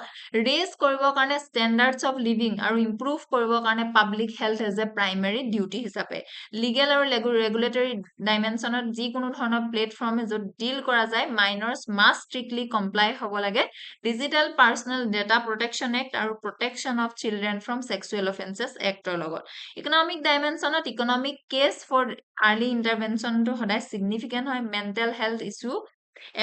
ৰেজ কৰিবৰ কাৰণে ষ্টেণ্ডাৰ্ডছ অফ লিভিং আৰু ইম্প্ৰুভ কৰিবৰ কাৰণে public health as a primary duty হিচাপে লিগেল আৰু ৰেগুলেটৰী ডাইমেনশ্যনত যিকোনো ধৰণৰ প্লেটফৰ্মে য'ত ডিল কৰা যায় মাইনৰ্ছ মাষ্ট ষ্ট্ৰিক্টলি কমপ্লাই হ'ব লাগে digital personal data protection act আৰু protection of children from sexual offences এক্টৰ লগত ইকনমিক ডাইমেনশ্যনত ইকনমিক কেছ ফৰ আৰ্লি ইণ্টাৰভেনশ্যনটো সদায় চিগনিফিকেণ্ট হয় mental health issue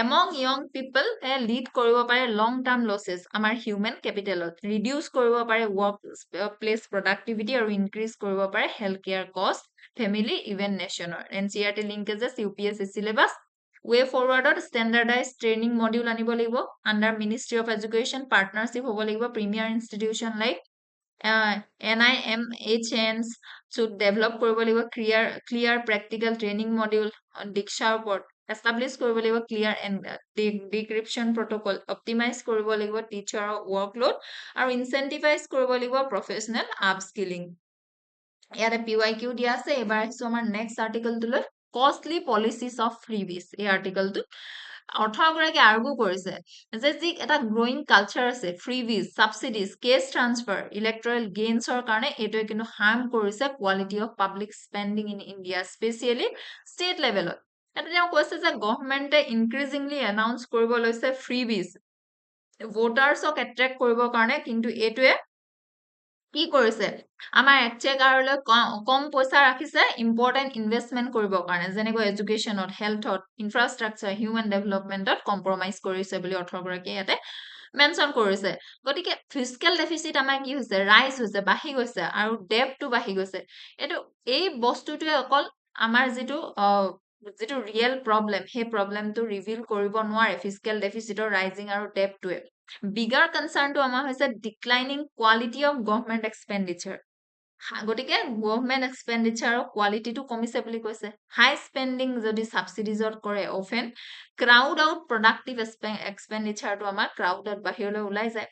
among young people lead কৰিব পাৰে লং টাৰ্ম লছেছ আমাৰ হিউমেন কেপিটেলত ৰিডিউচ কৰিব পাৰে ৱৰ্ক প্লেচ প্ৰডাক্টিভিটি আৰু ইনক্ৰিজ কৰিব পাৰে health care cost family even নেশ্যনৰ NCERT linkages UPSC syllabus way ফৰৱাৰ্ডত ষ্টেণ্ডাৰ্ডাইজ ট্ৰেইনিং মডিউল আনিব লাগিব under ministry of education partnership হ'ব লাগিব premier institution like NIMHNs develop কৰিব লাগিব ক্লিয়াৰ প্ৰেক্টিকেল ট্ৰেইনিং মডিউল দীক্ষাৰ ওপৰত এষ্টাব্লিছ কৰিব লাগিব ক্লিয়াৰ ডিক্ৰিপশ্যন প্ৰট'কল অপ্টিমাইজ কৰিব লাগিব টিচাৰৰ ৱৰ্কলোড আৰু ইনচেণ্টিভাইজ কৰিব লাগিব প্ৰফেচনেল আপস্কিলিং ইয়াতে PYQ দিয়া আছে এবাৰ আহিছো আমাৰ নেক্সট আৰ্টিকলটোলৈ কষ্টলি পলিচিছ অফ ফ্ৰীবিজ এই আৰ্টিকলটোত অৰ্থগৰাকী আৰ্গু কৰিছে যে যি এটা গ্ৰয়িং কালচাৰ আছে freebies subsidies cash transfer electoral গেইনছৰ কাৰণে এইটোৱে কিন্তু হাৰ্ম কৰিছে quality of public spending in India specially state লেভেলত এটা তেওঁ কৈছে যে গভৰ্ণমেণ্টে ইনক্ৰিজিংলি এনাউন্স কৰিব লৈছে ফ্ৰীবিজ ভোটাৰ্ছক এট্ৰেক্ট কৰিবৰ কাৰণে কিন্তু এইটোৱে কি কৰিছে আমাৰ এক্সচেকাৰলৈ কম পইচা ৰাখিছে ইম্পৰ্টেণ্ট ইনভেষ্টমেণ্ট কৰিবৰ কাৰণে যেনেকৈ এডুকেশ্যনত হেল্থত ইনফ্ৰাষ্ট্ৰাকচাৰ হিউমেন ডেভেলপমেণ্টত কম্প্ৰমাইজ কৰিছে বুলি অৰ্থগৰাকীয়ে ইয়াতে মেনশ্যন কৰিছে গতিকে ফিস্কেল ডেফিচিট আমাৰ কি হৈছে ৰাইজ হৈছে বাঢ়ি গৈছে আৰু ডেপটো বাঢ়ি গৈছে এই বস্তুটোৱে অকল আমাৰ যিটো ৰিয়েল প্ৰব্লেম সেই প্ৰব্লেমটো ৰিভিল কৰিব নোৱাৰে ফিস্কেল ডেফিচিটৰ ৰাইজিং আৰু ডেপটোৱে বিগাৰ কনচাৰ্ণটো আমাৰ হৈছে declining quality of government expenditure গতিকে গভৰ্ণমেণ্ট এক্সপেণ্ডিচাৰৰ কোৱালিটিটো কমিছে বুলি কৈছে হাই স্পেণ্ডিং যদি ছাবচিডিজত কৰে অফেন ক্ৰাউড আউট প্ৰডাক্টিভ এক্সপেণ্ডিচাৰটো আমাৰ ক্ৰাউডত বাহিৰলৈ ওলাই যায়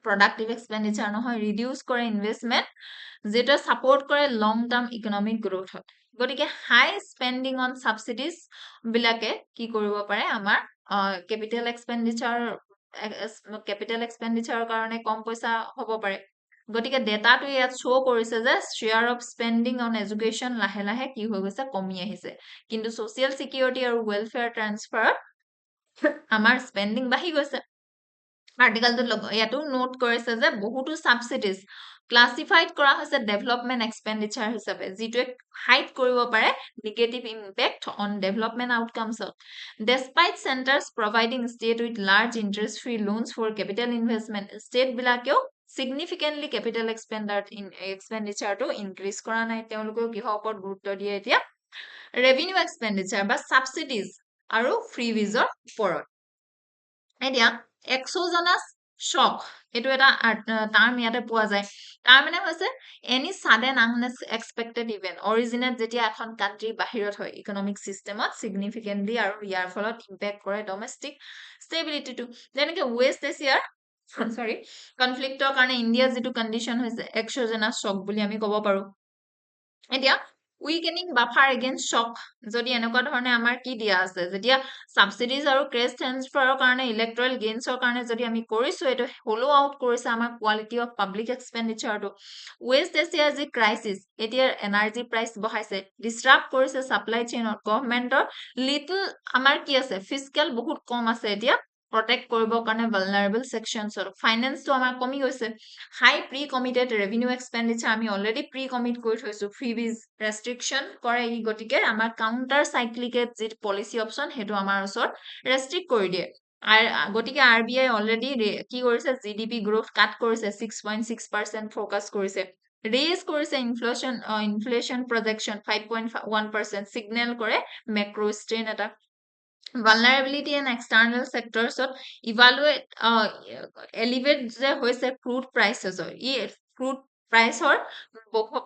প্ৰডাক্টিভ এক্সপেণ্ডিচাৰ নহয় ৰিডিউচ কৰে ইনভেষ্টমেণ্ট যিটোৱে ছাপৰ্ট কৰে লং টাৰ্ম ইকনমিক গ্ৰোথত গতিকে হাই স্পেণ্ডিং অন ছাবচিডিজ বিলাকে কি কৰিব পাৰে আমাৰ কেপিটেল এক্সপেণ্ডিচাৰৰ কাৰণে কম পইচা হ'ব পাৰে গতিকে ডেটাটো ইয়াত শ্ব' কৰিছে যে share of spending on education লাহে লাহে কি হৈ গৈছে কমি আহিছে কিন্তু ছ'চিয়েল ছিকিউৰিটি আৰু ৱেলফেয়াৰ ট্ৰান্সফাৰত আমাৰ স্পেন্ডিং বাঢ়ি গৈছে আৰ্টিকেলটো ইয়াতো নোট কৰিছে যে বহুতো সাবসিডিজ ক্লাসিফাইড কৰা হৈছে ডেভেলপমেন্ট এক্সপেন্ডিচাৰ হিচাপে যিটোৱে হাইড কৰিব পাৰে negative impact on development outcomes despite Centre's providing state with large interest free loans for capital investment state বিলাকেও significantly capital expenditure to increase কৰা নাই তেওঁলোকেও কিহৰ ওপৰত গুৰুত্ব দিয়ে এতিয়া revenue expenditure বা subsidies আৰু freebies ওপৰত এতিয়া exogenous shock এটো এটা টাৰ্ম ইয়াতে পোৱা যায় তাৰ মানে হৈছে any sudden unexpected event originate যেতিয়া এখন কান্ট্ৰি বাহিৰত হয় ইকোনমিক সিস্টেমত significantly আৰু ইয়াৰ ফলত ইম্প্যাক্ট কৰে ডমেস্টিক ষ্টেবিলিটি টু যেনেকৈ ৱেষ্ট এছিয়াৰ সৰি কনফ্লিক্টৰ কাৰণে ইণ্ডিয়াৰ যেটো কন্ডিশন হৈছে exogenous shock বুলি আমি ক'ব পাৰো এতিয়া উইকেনিং বাফাৰ এগেইনষ্ট শক যদি এনেকুৱা ধৰণে আমাৰ কি দিয়া আছে যেতিয়া সাবসিডিজ আৰু ক্ৰেছ ট্ৰান্সফাৰৰ কাৰণে ইলেক্ট্ৰল গেইনছৰ কাৰণে যদি আমি কৰিছো এটো হলো আউট কৰিছে আমাৰ কোৱালিটি অফ পাব্লিক এক্সপেন্ডিচাৰটো ৱেষ্ট এছিয়াৰ যি ক্ৰাইসিস এতিয়াৰ এনাৰ্জি প্ৰাইস বহাইছে ডিসৰাপ্ট কৰিছে সাপ্লাই চেইনত গভৰ্নমেন্টৰ লিটল আমাৰ কি আছে ফিস্কেল বহুত কম আছে এতিয়া protect কৰিবৰ কাৰণে vulnerable sections finance to আমাৰ কমি গৈছে high pre committed revenue expenditure আমি already pre commit কৰি থৈছো freebies restriction কৰে ই গটিকে আমাৰ counter cyclical যি policy option হেতু আমাৰ ওচৰত restrict কৰি দিয়ে গটিকে RBI already কি কৰিছে GDP growth cut কৰিছে 6.6% focus কৰিছে raise কৰিছে inflation projection 5.1% signal কৰে macro strain এটা vulnerability and external sectors evaluate elevate যে হৈছে crude prices ই crude price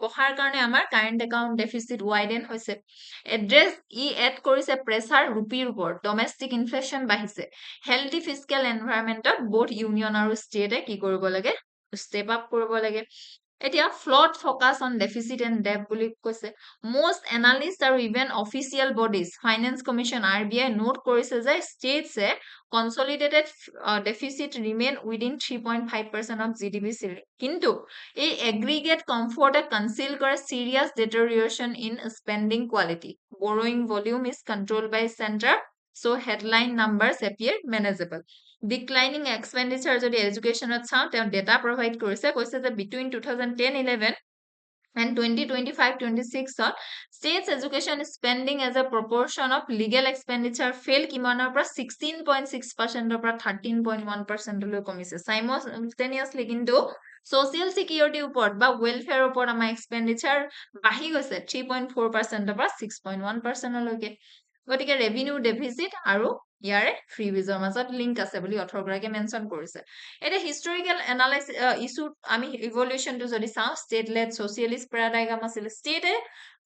বহাৰ কাৰণে আমাৰ current account deficit widen হৈছে address ই add কৰিছে pressure rupeeৰ ওপৰত domestic inflation বাঢ়িছে healthy fiscal environment both union আৰু state কি কৰিব লাগে step up কৰিব লাগে এতিয়া flawed focus on deficit and debt বুলি কৈছে most analysts আৰু even official bodies finance commission RBI note কৰিছে যে states consolidated deficit remain within 3.5% of GDP কিন্তু এই aggregate comfort conceal কৰে serious deterioration in spending quality borrowing volume is controlled by center so headline numbers appear manageable declining expenditure যদি এডুকেশনত চাও তেওঁ data provide কৰিছে কৈছে যে between 2010-11 and 2025-26 states education spending as a proportion of legal expenditure fell কিমানৰ পৰা 16.6% পৰা 13.1% লৈ কমিছে simultaneously কিন্তু social security ওপৰত বা welfare ওপৰত আমাৰ expenditure বাঢ়ি গৈছে 3.4% পৰা 6.1% লৈকে গটিকে revenue deficit আৰু ইয়াৰে freebiesৰ মাজত লিংক আছে বুলি অথৰগৰাকীয়ে মেনশন কৰিছে এটা হিষ্টৰিকেল এনালাইসিস ইস্যু আমি ইভলিউশনটো যদি চাও স্টেট লেড সোশিয়ালিস্ট প্যাৰাডাইগ্ৰাম আছিল স্টেটে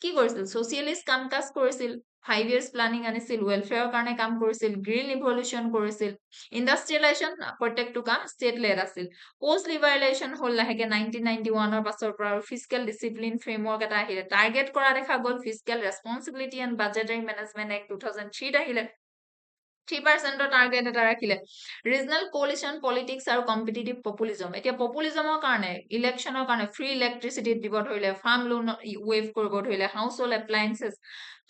কি কৰিছিল সোশিয়ালিস্ট কাম কাজ কৰিছিল 5 years প্ল্যানিং আনিছিল ওয়েলফেয়াৰৰ কাৰণে কাম কৰিছিল গ্ৰীণ ইভলিউশন কৰিছিল ইন্ডাষ্ট্ৰিয়েলাইজেশন প্ৰত্যেকটো কাম স্টেট লেড আছিল পোষ্ট লিবাৰেলাইজেশন হল লাহেকে 1991 পাছৰ পৰা ফিস্কেল ডিসিপ্লিন ফ্ৰেমৱৰ্ক এটা আহিলে টাৰ্গেট কৰা দেখা গল fiscal responsibility and বাজেটাৰী management act 2003 আহিলে 3% টাৰ্গেট এটা ৰাখিলে ৰিজনাল কোলিশন পলিটিক্স আৰু কম্পিটিটিভ পপুলিজম এতিয়া পপুলিজমৰ কাৰণে ইলেকশনৰ কাৰণে ফ্ৰী ইলেক্ট্ৰিচিটি দিব ধৰিলে ফাৰ্ম লোন ৱেভ কৰিব ধৰিলে হাউস হোল্ড এপ্লায়েন্সেস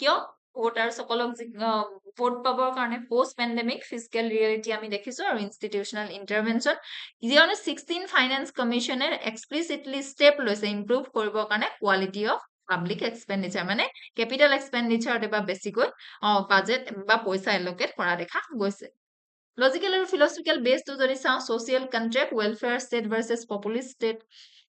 কিয় ভোটাৰ সকলক ভোট পাবৰ কাৰণে পোষ্ট পেণ্ডেমিক ফিস্কেল ৰিয়েলিটি আমি দেখিছো আৰু ইনষ্টিটিউশনাল ইন্টাৰভেনশন যিয়নো 16 ফাইনান্স কমিশনে এক্সপ্লিসিটলি স্টেপ লৈছে ইমপ্ৰুভ কৰিবৰ কাৰণে কোৱালিটি অফ পাব্লিক এক্সপেন্ডিচাৰ মানে ক্যাপিটাল এক্সপেন্ডিচাৰ দেবা বেছিকৈ বাজেট বা পইচা এলোকেট কৰা দেখা গৈছে লজিক্যাল আৰু ফিলসফিক্যাল বেস তো যদি চাও social contract welfare state versus populist state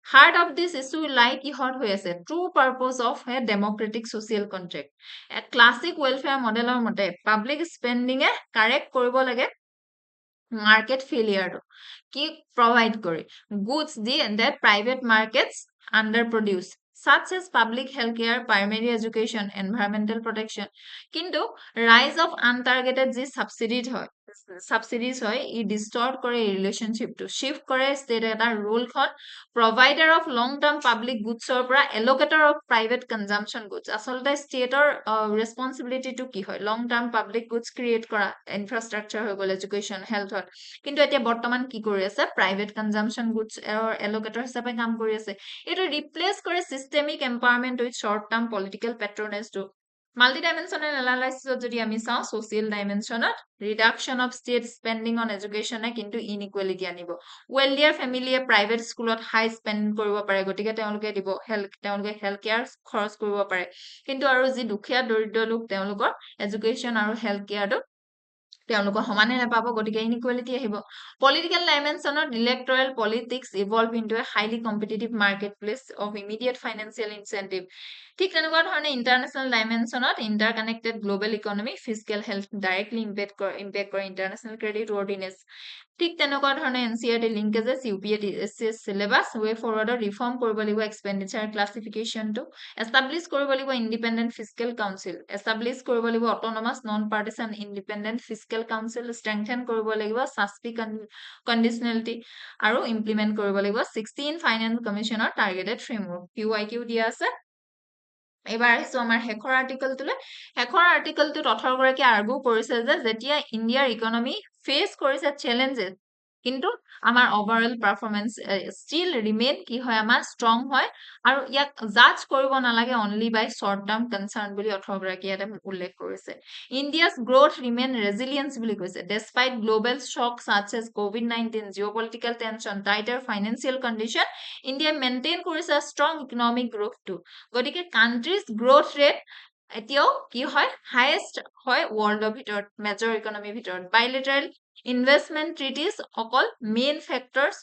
heart of this issue like ইহত হৈ আছে true purpose of a democratic social contract a classic welfare মডেলৰ মতে পাব্লিক স্পেন্ডিং কাৰেক্ট কৰিব লাগে মার্কেট ফেলিয়ার কি প্রভাইড করে গুডস দি that private markets underproduce such as public healthcare primary education environmental protection কিন্তু rise of untargeted যি subsidies হয় ই distort কৰে relationship to shift কৰে state এটা role খন provider of long term public goods or পৰা allocator of private consumption goods আসলতে state responsibility to কি হয় long term public goods create কৰা infrastructure হৈ গল education health কিন্তু এতিয়া বৰ্তমান কি কৰি আছে private consumption goods allocator হিচাপে কাম কৰি আছে এটো ৰিপ্লেস কৰে systemic empowerment with short term political patronage to মাল্টিডাইমেনশনেল এনালাইসিছত যদি আমি চাওঁ ছ'চিয়েল ডাইমেনশ্যনত reduction of state spending on এডুকেশ্যনে কিন্তু ইনইকুৱেলিটি আনিব ৱেলডিয়াৰ ফেমিলিয়ে প্ৰাইভেট স্কুলত হাই স্পেণ্ড কৰিব পাৰে গতিকে তেওঁলোকে তেওঁলোকে হেল্থ কেয়াৰ খৰচ কৰিব পাৰে কিন্তু আৰু যি দুখীয়া দৰিদ্ৰ লোক তেওঁলোকৰ এডুকেশ্যন আৰু হেল্থ কেয়াৰটো তেওঁলোকৰ সমানে নাপাব গতিকে ইনইকুৱেলিটি আহিব পলিটিকেল ডাইমেনশ্যনত electoral politics evolve into a highly competitive market place of immediate financial incentive ঠিক তেনেকুৱা ধৰণে ইণ্টাৰনেশ্যনেল ডাইমেনশ্যনত inter connected global economy physical health directly impact কৰে ইণ্টাৰনেশ্যনেল ক্ৰেডিট ৱৰ্ডিনেছ ঠিক তেনেকুৱা ধৰণে NCERT linkages UPSC syllabus way ফৰৱাৰ্ডত ৰিফৰ্ম কৰিব লাগিব এক্সপেণ্ডিচাৰ ক্লাছিফিকেশ্যনটো এষ্টাব্লিছ কৰিব লাগিব ইণ্ডিপেণ্ডেণ্ট ফিজিকেল কাউন্সিল এষ্টাব্লিছ কৰিব লাগিব autonomous non partisan independent physical council strengthen কৰিব লাগিব সাস্পি কণ্ডিচনেলিটি আৰু ইমপ্লিমেণ্ট কৰিব লাগিব 16 ফাইনেন্স কমিশ্যনৰ টাৰ্গেটেড ফ্ৰেমৱৰ্ক QIQ দিয়া আছে এবাৰ আহিছো আমাৰ শেষৰ আৰ্টিকলটোলৈ শেষৰ আৰ্টিকলটোত 18 গৰাকী আৰ্গু কৰিছে যে যেতিয়া ইণ্ডিয়াৰ ইকনমি ফেচ কৰিছে চেলেঞ্জেছ কিন্তু আমাৰ ওভাৰঅল পাৰফৰমেন্স ষ্টিল ৰিমেইন কি হয় আমাৰ ষ্ট্ৰং হয় আৰু ইয়াক জাজ কৰিব নালাগে অনলি বাই শৰ্ট টাৰ্ম কনচাৰ্ন বুলি 18 গৰাকী ইয়াতে উল্লেখ কৰিছে ইণ্ডিয়াছ গ্ৰোথ ৰিমেইন ৰেজিলিয়েন্স বুলি কৈছে despite global shock such as COVID-19 geopolitical tension tighter financial condition ইণ্ডিয়াই মেইনটেইন কৰিছে ষ্ট্ৰং ইকনমিক গ্ৰোথটো গতিকে কাণ্ট্ৰিজ গ্ৰোথ ৰেট এতিয়াও কি হয় হাইয়েষ্ট হয় ৱৰ্ল্ডৰ ভিতৰত মেজৰ ইকনমিৰ ভিতৰত বাইলেটাৰেল ইনভেষ্টমেন্ট ট্ৰিটিজ অকল main factors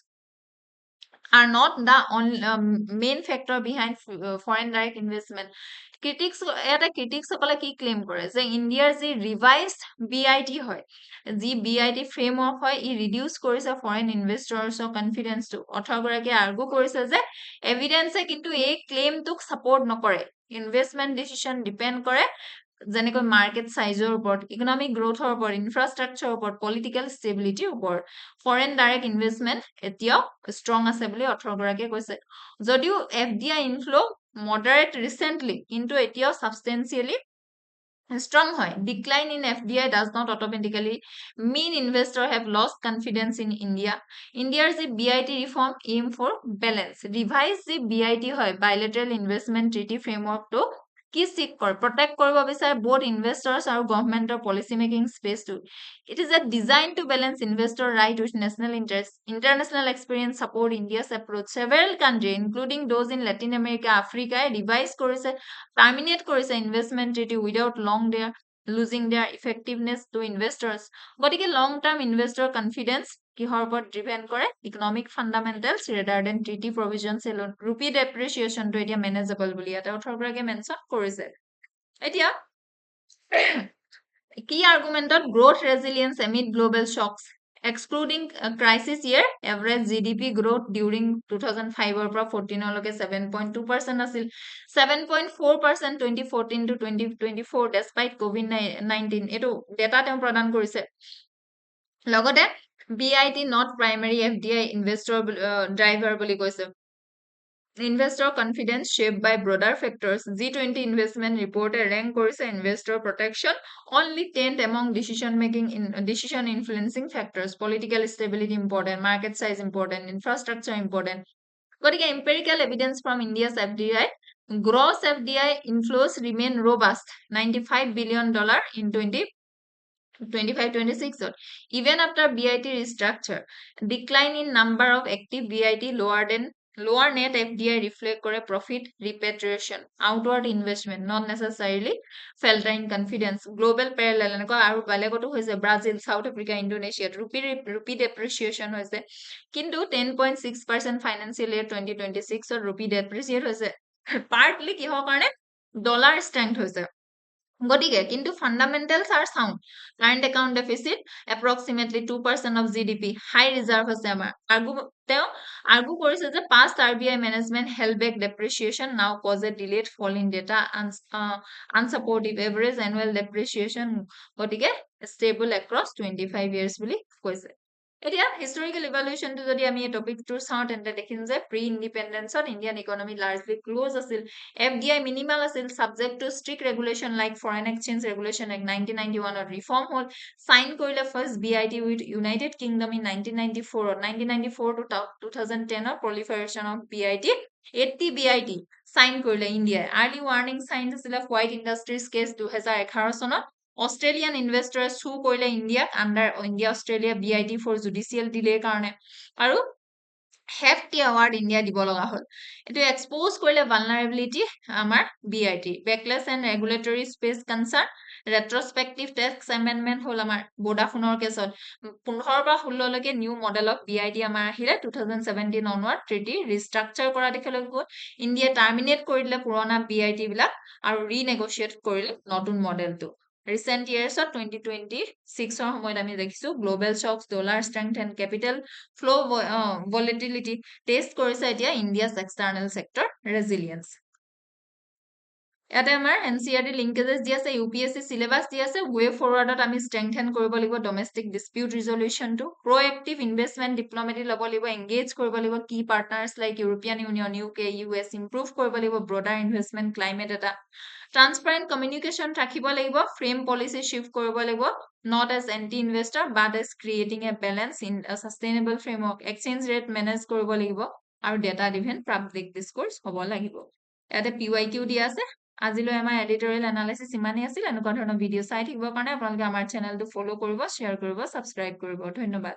are not the main factor behind foreign direct investment critics সকলে কি ক্লেম কৰে যে ইণ্ডিয়াৰ যি ৰিভাইজড BIT হয় যি BIT ফ্ৰেমৱৰ্ক হয় ই ৰিডিউস কৰিছে ফৰেন ইনভেষ্টৰছৰ কনফিডেন্সটো 18 গৰাকী আৰ্গু কৰিছে যে এভিডেন্সে কিন্তু এই ক্লেমটোক সাপোৰ্ট নকৰে ইনভেষ্টমেন্ট ডিসিশন ডিপেন্ড কৰে যেনেকৈ মাৰ্কেট সাইজৰ ওপৰত ইকনমিক গ্ৰোথৰ ওপৰত ইনফ্ৰাষ্ট্ৰাকচাৰৰ ওপৰত পলিটিকেল ষ্টেবিলিটিৰ ওপৰত ফৰেন ডাইৰেক্ট ইনভেষ্টমেন্ট এতিয়াও ষ্ট্ৰং আছে বুলি 18 গৰাকীয়ে কৈছে যদিও FDI ইনফ্লো মডাৰেট ৰিসেন্টলি কিন্তু এতিয়াও সাবস্টেন্সিয়েলি strong হয় decline in FDI does not automatically mean investors have lost confidence in India's the BIT reform aim for balance revise the BIT হয় bilateral investment treaty framework to কি সিক কৰে protect কৰিব বিচাৰে both investors আৰু governmentor policy making space to it is a design to balance investor right with national interest international experience support India's approach several countries including those in Latin America Africa revise কৰিছে terminate কৰিছে investment treaty without losing their effectiveness to investors গতিকে long term investor confidence কিহৰ ওপৰত depend কৰে economic fundamentals rather than treaty provisions alone rupee ডেপ্ৰিচিয়েচনটো এতিয়া মেনেজেবল বুলি এটা 18 গৰাকী মেনশ্যন কৰিছে এতিয়া কি আৰ্গুমেন্টত growth resilience amid global shocks excluding crisis year average GDP growth during 2005 or 14 লকে 7.2% আছিল 7.4% 2014 to 2024 despite COVID-19 এটো ডেটা তেওঁ প্ৰদান কৰিছে লগতে BIT not primary FDI investor driver বুলি কৈছে investor confidence shaped by broader factors G20 investment report rank কৰিছে investor protection only 10th among decision influencing factors political stability important market size important infrastructure important গতিকে empirical evidence from India's FDI gross FDI inflows remain robust $95 billion in 25-26 even after BIT restructure decline in number of active BIT lower net FDI reflect করে profit repatriation outward investment not necessarily faltering confidence global parallel এনেকুৱা আৰু বেলেগতো হৈছে Brazil south Africa Indonesia ৰূপী depreciation হৈছে কিন্তু 10.6% financial year 2026 ৰ ৰূপী depreciate হৈছে partly কিহৰ কাৰণে ডলাৰ strength হৈছে গতিকে কিন্তু fundamentals are sound current account deficit approximately 2% of GDP high reserve আছে আমাৰ আৰ্গু কৰিছে যে past RBI management held back depreciation now cause a delayed fall in data unsupportive average annual depreciation গতিকে stable across 25 years বুলি কৈছে এতিয়া হিস্টোৰিকেল ইভালুয়েশনটো যদি আমি এই টপিকটো চাওঁ তেন্তে দেখিম যে প্ৰি ইন্ডিপেন্ডেন্সত ইণ্ডিয়ান ইকনমি লাৰ্জলি ক্লোজ আছিল FDI মিনিমাল আছিল subject to strict regulation like foreign exchange regulation act 1991 ত ৰিফৰ্ম হল সাইন কৰিলে first BIT with United Kingdom in 1994 ত 1994 to 2010 ৰ proliferation of BIT 80 BIT sign কৰিলে ইণ্ডিয়াই আৰ্লি ৱাৰ্নিং চাইন আছিলে হোৱাইট ইণ্ডাষ্ট্ৰিজ কেছ 2011 চনত অষ্ট্ৰেলিয়ান ইনভেষ্টৰে চু কৰিলে ইণ্ডিয়াক under India Australia BIT for judicial ডিলেৰ কাৰণে আৰু হেফটি এৱাৰ্ড ইণ্ডিয়া দিব লগা হ'ল এইটো এক্সপ'জ কৰিলে ভালনাৰেবিলিটি আমাৰ BIT backlash and regulatory space concern retrospective tax amendment হ'ল আমাৰ ভোডাফোনৰ কেছত 15 পৰা 16 লৈকে নিউ মডেল অফ BIT আমাৰ আহিলে 2017 অনৱাৰ্ড ট্ৰিটি ৰিষ্ট্ৰাকচাৰ কৰা দেখিবলৈ গ'ল ইণ্ডিয়া টাৰ্মিনেট কৰি দিলে পুৰণা BIT বিলাক আৰু ৰিনেগোচিয়েট কৰিলে নতুন মডেলটো ৰিচেণ্ট ইয়াৰ্ছত 2026 সময়ত আমি দেখিছো global shocks dollar strength and capital flow' volatility test কৰিছে এতিয়া ইণ্ডিয়াছ এক্সটাৰ্নেল ছেক্টৰ ৰেজিলিয়েন্স ইয়াতে আমাৰ NCERT লিংকেজেছ দি আছে UPSC চিলেবাছ দি আছে ৱে ফৰৱাৰ্ডত আমি ষ্ট্ৰেংথেন কৰিব লাগিব ডমেষ্টিক ডিস্পিউট ৰিজলিউশ্যনটো প্ৰ'এক্টিভ ইনভেষ্টমেণ্ট ডিপ্ল'মেটি ল'ব লাগিব এংগেজ কৰিব লাগিব কি partners like European union UK US improve কৰিব লাগিব ব্ৰডাৰ ইনভেষ্টমেণ্ট ক্লাইমেট এটা ট্ৰান্সপাৰেণ্ট কমিউনিকেশ্যন ৰাখিব লাগিব ফ্ৰেম পলিচি শ্বিফ্ট কৰিব লাগিব not as anti-investor but as creating a balance in a sustainable framework exchange rate manage কৰিব লাগিব আৰু data driven public discourse হ'ব লাগিব ইয়াতে PYQ দি আছে আজিলৈ আমাৰ এডিটৰিয়েল এনালাইচিছ ইমানেই আছিল এনেকুৱা ধৰণৰ ভিডিঅ' চাই থাকিবৰ কাৰণে আপোনালোকে আমাৰ চেনেলটো ফ'ল' কৰিব শ্বেয়াৰ কৰিব ছাবস্ক্ৰাইব কৰিব ধন্যবাদ